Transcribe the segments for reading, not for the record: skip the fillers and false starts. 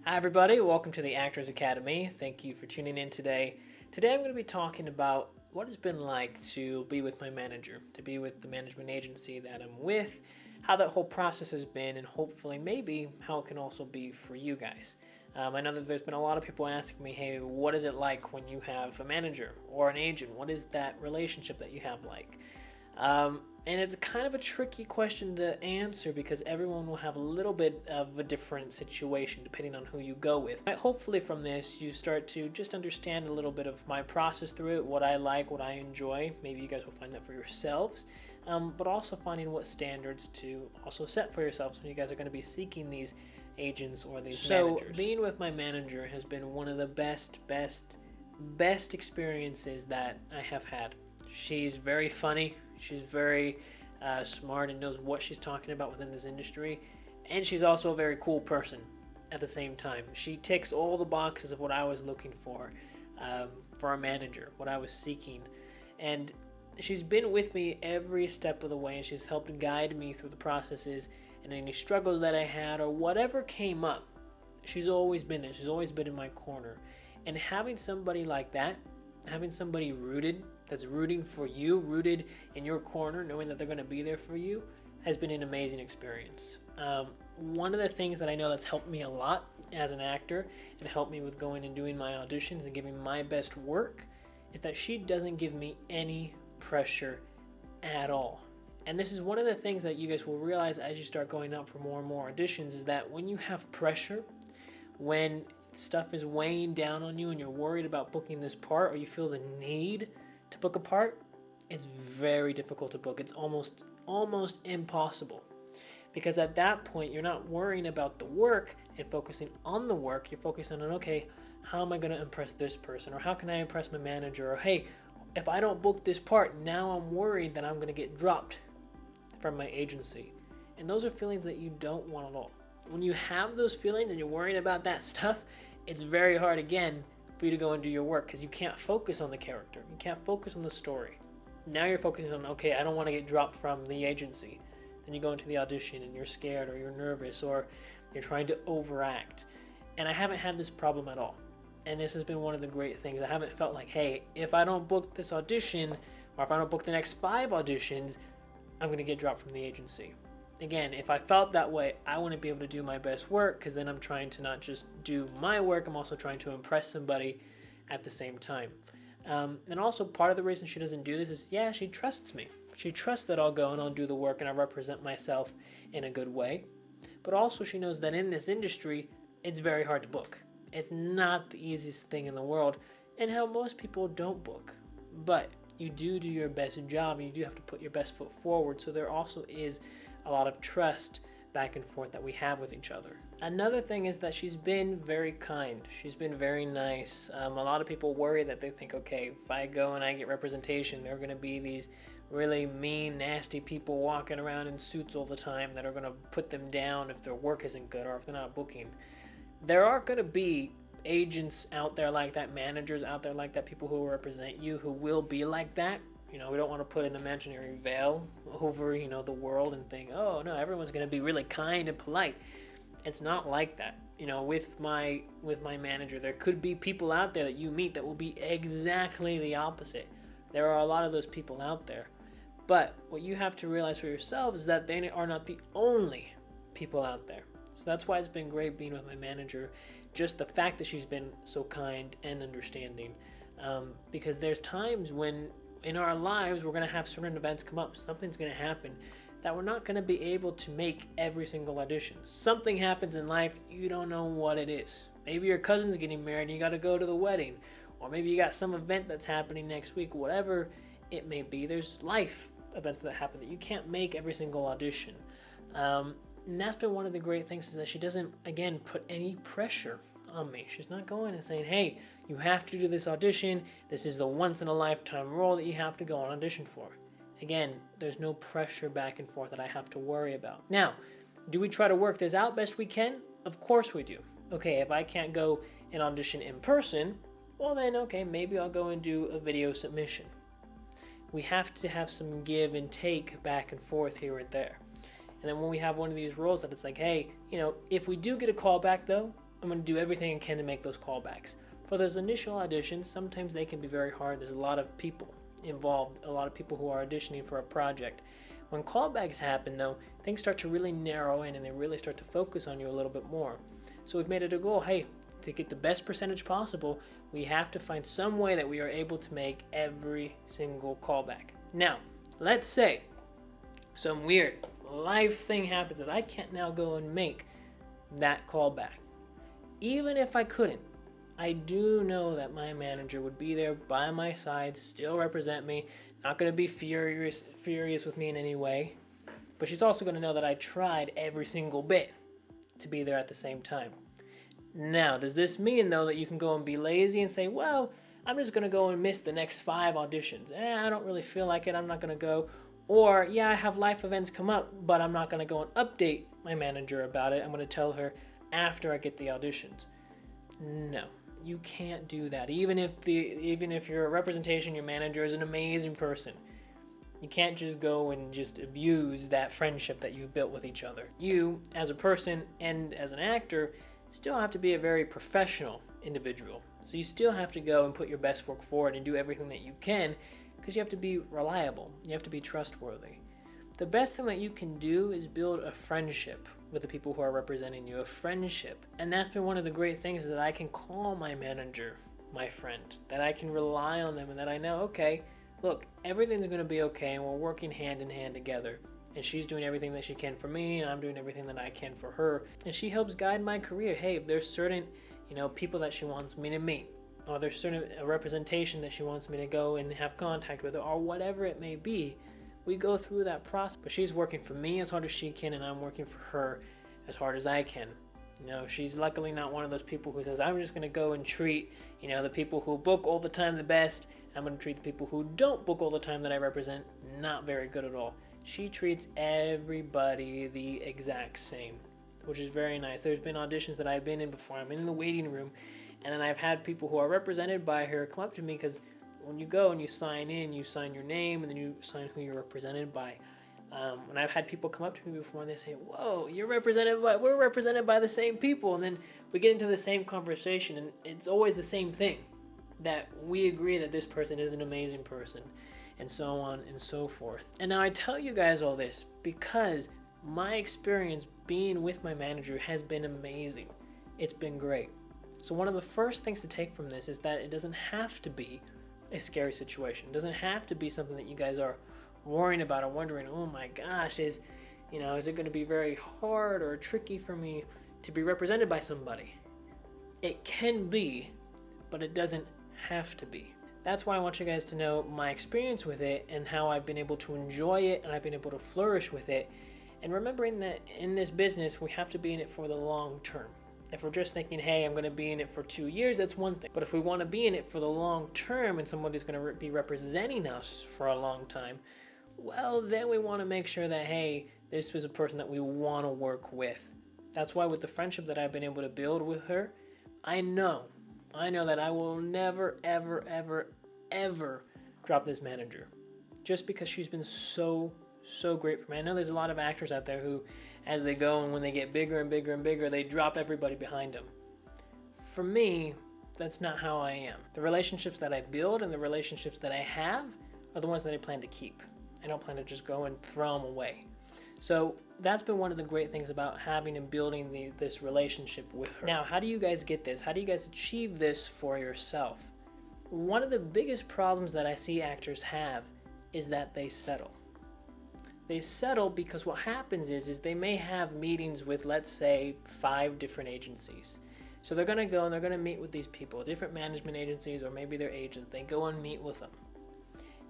Hi everybody, welcome to the Actors Academy. Thank you for tuning in today. Today I'm going to be talking about what it's been like to be with my manager, to be with the management agency that I'm with, how that whole process has been, and hopefully maybe how it can also be for you guys. I know that there's been a lot of people asking me, hey, what is it like when you have a manager or an agent? What is that relationship that you have like? And it's kind of a tricky question to answer because everyone will have a little bit of a different situation depending on who you go with. Hopefully from this you start to just understand a little bit of my process through it, what I like, what I enjoy. Maybe you guys will find that for yourselves, but also finding what standards to also set for yourselves when you guys are going to be seeking these agents or these managers. So being with my manager has been one of the best experiences that I have had. She's very funny. She's very smart and knows what she's talking about within this industry. And she's also a very cool person at the same time. She ticks all the boxes of what I was looking for a manager, what I was seeking. And she's been with me every step of the way, and she's helped guide me through the processes and any struggles that I had or whatever came up. She's always been there. She's always been in my corner. And having somebody like that, having somebody that's rooting for you, rooted in your corner, knowing that they're going to be there for you, has been an amazing experience. One of the things that I know that's helped me a lot as an actor and helped me with going and doing my auditions and giving my best work is that she doesn't give me any pressure at all. And this is one of the things that you guys will realize as you start going out for more and more auditions, is that when you have pressure, when stuff is weighing down on you and you're worried about booking this part, or you feel the need to book a part, it's very difficult to book. It's almost impossible, because at that point you're not worrying about the work and focusing on the work. You're focusing on, okay, how am I going to impress this person, or how can I impress my manager, or hey, if I don't book this part, now I'm worried that I'm going to get dropped from my agency. And those are feelings that you don't want at all. When you have those feelings and you're worrying about that stuff, it's very hard again for you to go and do your work, because you can't focus on the character. You can't focus on the story. Now you're focusing on, okay, I don't want to get dropped from the agency. Then you go into the audition and you're scared, or you're nervous, or you're trying to overact. And I haven't had this problem at all. And this has been one of the great things. I haven't felt like, hey, if I don't book this audition, or if I don't book the next 5 auditions, I'm going to get dropped from the agency. Again, if I felt that way, I wouldn't be able to do my best work, because then I'm trying to not just do my work, I'm also trying to impress somebody at the same time. And also part of the reason she doesn't do this is, yeah, she trusts me. She trusts that I'll go and I'll do the work and I'll represent myself in a good way. But also she knows that in this industry, it's very hard to book. It's not the easiest thing in the world, and how most people don't book. But you do your best job, and you do have to put your best foot forward. So there also is a lot of trust back and forth that we have with each other. Another thing is that she's been very kind. She's been very nice. A lot of people worry that they think, okay, if I go and I get representation, there are going to be these really mean, nasty people walking around in suits all the time that are going to put them down if their work isn't good or if they're not booking. There are going to be agents out there like that, managers out there like that, people who will represent you who will be like that. You know, we don't want to put an imaginary veil over, the world and think, oh no, everyone's going to be really kind and polite. It's not like that. With my manager, there could be people out there that you meet that will be exactly the opposite. There are a lot of those people out there. But what you have to realize for yourself is that they are not the only people out there. So that's why it's been great being with my manager. Just the fact that she's been so kind and understanding. Because there's times when in our lives we're going to have certain events come up. Something's going to happen that we're not going to be able to make every single audition. Something happens in life, you don't know what it is. Maybe your cousin's getting married and you got to go to the wedding. Or maybe you got some event that's happening next week. Whatever it may be, there's life events that happen that you can't make every single audition. And that's been one of the great things, is that she doesn't, again, put any pressure on me. She's not going and saying, hey, you have to do this audition. This is the once-in-a-lifetime role that you have to go and audition for. Again, there's no pressure back and forth that I have to worry about. Now, do we try to work this out best we can? Of course we do. Okay, if I can't go and audition in person, well then, okay, maybe I'll go and do a video submission. We have to have some give and take back and forth here and there. And then when we have one of these roles that it's like, hey, if we do get a call back though, I'm going to do everything I can to make those callbacks. For those initial auditions, sometimes they can be very hard. There's a lot of people involved, a lot of people who are auditioning for a project. When callbacks happen, though, things start to really narrow in and they really start to focus on you a little bit more. So we've made it a goal, hey, to get the best percentage possible, we have to find some way that we are able to make every single callback. Now, let's say some weird life thing happens that I can't now go and make that callback. Even if I couldn't, I do know that my manager would be there by my side, still represent me, not going to be furious with me in any way, but she's also going to know that I tried every single bit to be there at the same time. Now, does this mean, though, that you can go and be lazy and say, well, I'm just going to go and miss the next 5 auditions. I don't really feel like it, I'm not going to go. Or, yeah, I have life events come up, but I'm not going to go and update my manager about it. I'm going to tell her after I get the auditions. No, you can't do that. Even if your representation, your manager is an amazing person, you can't just go and just abuse that friendship that you built with each other. You, as a person and as an actor, still have to be a very professional individual. So you still have to go and put your best work forward and do everything that you can, because you have to be reliable. You have to be trustworthy. The best thing that you can do is build a friendship with the people who are representing you, a friendship. And that's been one of the great things, that I can call my manager my friend, that I can rely on them, and that I know, okay, look, everything's going to be okay, and we're working hand in hand together. And she's doing everything that she can for me, and I'm doing everything that I can for her. And she helps guide my career. Hey, if there's certain, people that she wants me to meet, or there's certain representation that she wants me to go and have contact with, or whatever it may be, we go through that process. But she's working for me as hard as she can, and I'm working for her as hard as I can. She's luckily not one of those people who says, I'm just going to go and treat, the people who book all the time the best. I'm going to treat the people who don't book all the time that I represent not very good at all. She treats everybody the exact same, which is very nice. There's been auditions that I've been in before. I'm in the waiting room, and then I've had people who are represented by her come up to me, because when you go and you sign in, you sign your name, and then you sign who you're represented by. And I've had people come up to me before, and they say, whoa, we're represented by the same people. And then we get into the same conversation, and it's always the same thing, that we agree that this person is an amazing person, and so on and so forth. And now I tell you guys all this because my experience being with my manager has been amazing. It's been great. So one of the first things to take from this is that it doesn't have to be a scary situation. It doesn't have to be something that you guys are worrying about or wondering, oh my gosh, is it going to be very hard or tricky for me to be represented by somebody? It can be, but it doesn't have to be. That's why I want you guys to know my experience with it and how I've been able to enjoy it and I've been able to flourish with it. And remembering that in this business, we have to be in it for the long term. If we're just thinking, hey, I'm going to be in it for 2 years, that's one thing. But if we want to be in it for the long term and somebody's going to be representing us for a long time, well, then we want to make sure that, hey, this is a person that we want to work with. That's why with the friendship that I've been able to build with her, I know that I will never, ever, ever, ever drop this manager, just because she's been so great for me. I know there's a lot of actors out there who, as they go and when they get bigger and bigger and bigger, they drop everybody behind them. For me, that's not how I am. The relationships that I build and the relationships that I have are the ones that I plan to keep. I don't plan to just go and throw them away. So that's been one of the great things about having and building this relationship with her. Now, how do you guys get this? How do you guys achieve this for yourself? One of the biggest problems that I see actors have is that they settle. They settle because what happens is they may have meetings with, let's say, 5 different agencies. So they're going to go and they're going to meet with these people, different management agencies or maybe their agents. They go and meet with them.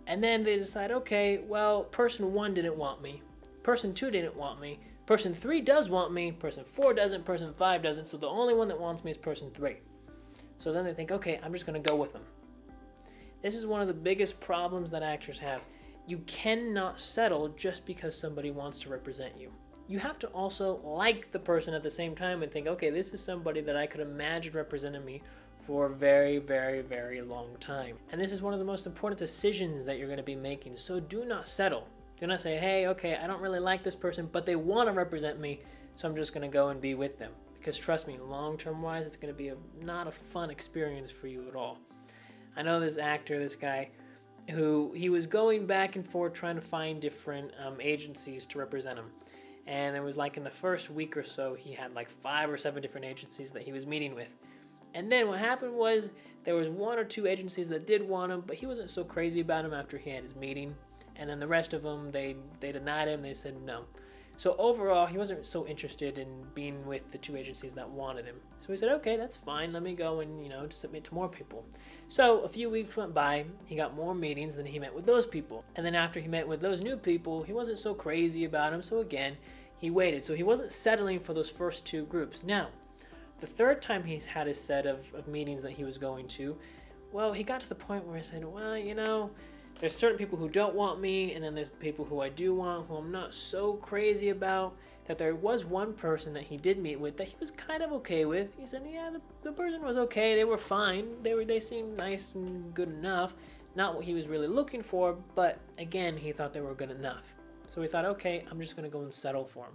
And then they decide, okay, well, person 1 didn't want me. Person 2 didn't want me. Person 3 does want me. Person 4 doesn't. Person 5 doesn't. So the only one that wants me is person 3. So then they think, okay, I'm just going to go with them. This is one of the biggest problems that actors have. You cannot settle just because somebody wants to represent you. You have to also like the person at the same time and think, okay, this is somebody that I could imagine representing me for a very, very, very long time. And this is one of the most important decisions that you're going to be making. So do not settle. Do not say, hey, okay, I don't really like this person, but they want to represent me, so I'm just going to go and be with them. because trust me, long-term wise, it's going to be not a fun experience for you at all. I know this actor, this guy, who he was going back and forth trying to find different agencies to represent him. And it was like in the first week or so, he had like 5 or 7 different agencies that he was meeting with. And then what happened was there was 1 or 2 agencies that did want him, but he wasn't so crazy about him after he had his meeting. And then the rest of them, they denied him. They said no. So overall, he wasn't so interested in being with the 2 agencies that wanted him. So he said, okay, that's fine. Let me go and, submit to more people. So a few weeks went by. He got more meetings, then he met with those people. And then after he met with those new people, he wasn't so crazy about him. So again, he waited. So he wasn't settling for those first 2 groups. Now, the third time he's had his set of meetings that he was going to, well, he got to the point where he said, well, there's certain people who don't want me, and then there's people who I do want, who I'm not so crazy about. That there was one person that he did meet with that he was kind of okay with. He said, yeah, the person was okay. They were fine. They seemed nice and good enough. Not what he was really looking for, but again, he thought they were good enough. So he thought, okay, I'm just going to go and settle for him.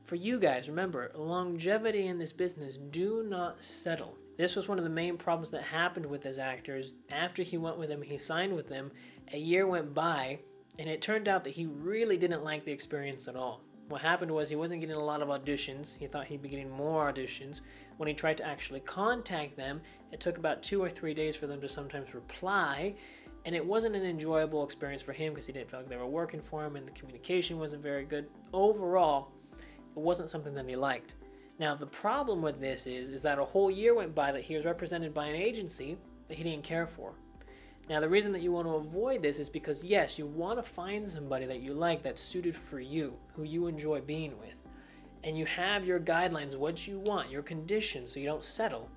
For you guys, remember, longevity in this business, do not settle. This was one of the main problems that happened with his actors. After he went with them, he signed with them, a year went by, and it turned out that he really didn't like the experience at all. What happened was he wasn't getting a lot of auditions. He thought he'd be getting more auditions. When he tried to actually contact them, it took about 2 or 3 days for them to sometimes reply, and it wasn't an enjoyable experience for him because he didn't feel like they were working for him and the communication wasn't very good. Overall, it wasn't something that he liked. Now, the problem with this is that a whole year went by that he was represented by an agency that he didn't care for. Now, the reason that you want to avoid this is because, yes, you want to find somebody that you like that's suited for you, who you enjoy being with. And you have your guidelines, what you want, your conditions, so you don't settle.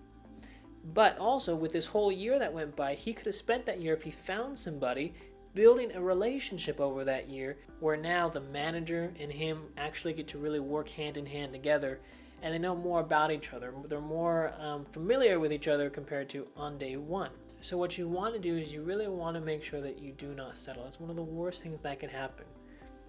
But also, with this whole year that went by, he could have spent that year if he found somebody building a relationship over that year where now the manager and him actually get to really work hand in hand together, and they know more about each other. They're more familiar with each other compared to on day one. So what you want to do is you really want to make sure that you do not settle. It's one of the worst things that can happen.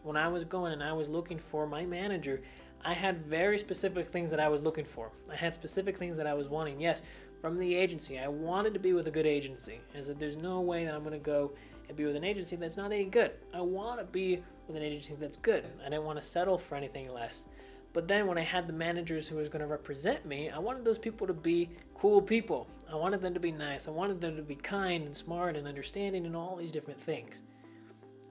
When I was going and I was looking for my manager, I had very specific things that I was looking for. I had specific things that I was wanting. Yes, from the agency. I wanted to be with a good agency. I said, there's no way that I'm going to go and be with an agency that's not any good. I want to be with an agency that's good. I didn't want to settle for anything less. But then when I had the managers who was going to represent me, I wanted those people to be cool people. I wanted them to be nice. I wanted them to be kind and smart and understanding and all these different things.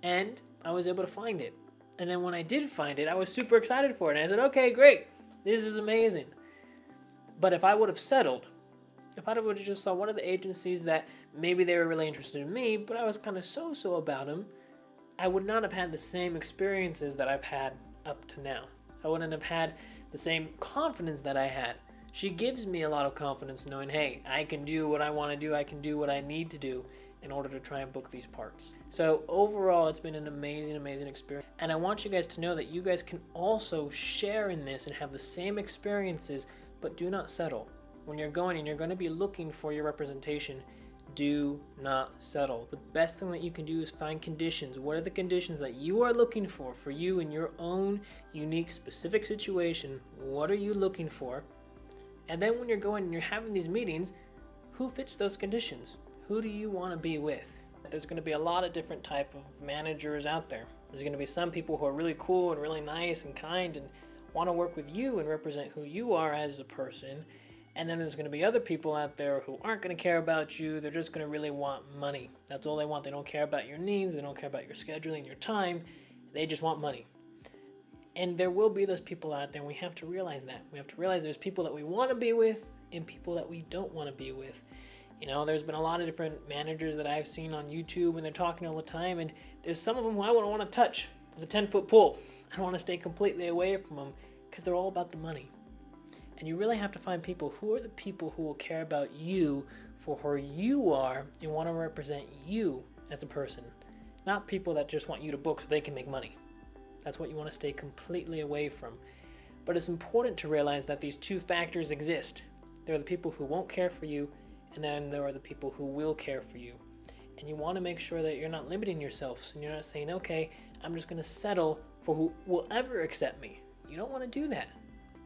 And I was able to find it. And then when I did find it, I was super excited for it. And I said, okay, great. This is amazing. But if I would have settled, if I would have just saw one of the agencies that maybe they were really interested in me, but I was kind of so-so about them, I would not have had the same experiences that I've had up to now. I wouldn't have had the same confidence that I had. She gives me a lot of confidence knowing, hey, I can do what I want to do. I can do what I need to do in order to try and book these parts. So overall, it's been an amazing, amazing experience. And I want you guys to know that you guys can also share in this and have the same experiences, but do not settle. When you're going and you're going to be looking for your representation, do not settle. The best thing that you can do is find conditions. What are the conditions that you are looking for you in your own unique, specific situation? What are you looking for? And then when you're going and you're having these meetings, who fits those conditions? Who do you want to be with? There's going to be a lot of different type of managers out there. There's going to be some people who are really cool and really nice and kind and want to work with you and represent who you are as a person. And then there's going to be other people out there who aren't going to care about you. They're just going to really want money. That's all they want. They don't care about your needs. They don't care about your scheduling, your time. They just want money. And there will be those people out there, and we have to realize that. We have to realize there's people that we want to be with and people that we don't want to be with. You know, there's been a lot of different managers that I've seen on YouTube, and they're talking all the time, and there's some of them who I wouldn't want to touch with a 10-foot pole. I want to stay completely away from them because they're all about the money. And you really have to find people who are the people who will care about you for who you are and want to represent you as a person. Not people that just want you to book so they can make money. That's what you want to stay completely away from. But it's important to realize that these two factors exist. There are the people who won't care for you, and then there are the people who will care for you. And you want to make sure that you're not limiting yourself. And you're not saying, okay, I'm just going to settle for who will ever accept me. You don't want to do that.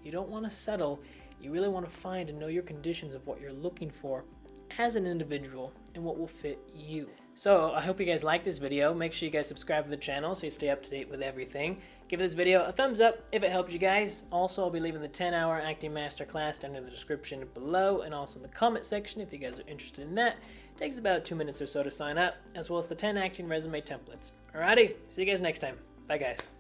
You don't want to settle. You really want to find and know your conditions of what you're looking for as an individual and what will fit you. So I hope you guys like this video. Make sure you guys subscribe to the channel so you stay up to date with everything. Give this video a thumbs up if it helps you guys. Also, I'll be leaving the 10-hour acting masterclass down in the description below and also in the comment section if you guys are interested in that. It takes about 2 minutes or so to sign up, as well as the 10 acting resume templates. Alrighty, see you guys next time. Bye guys.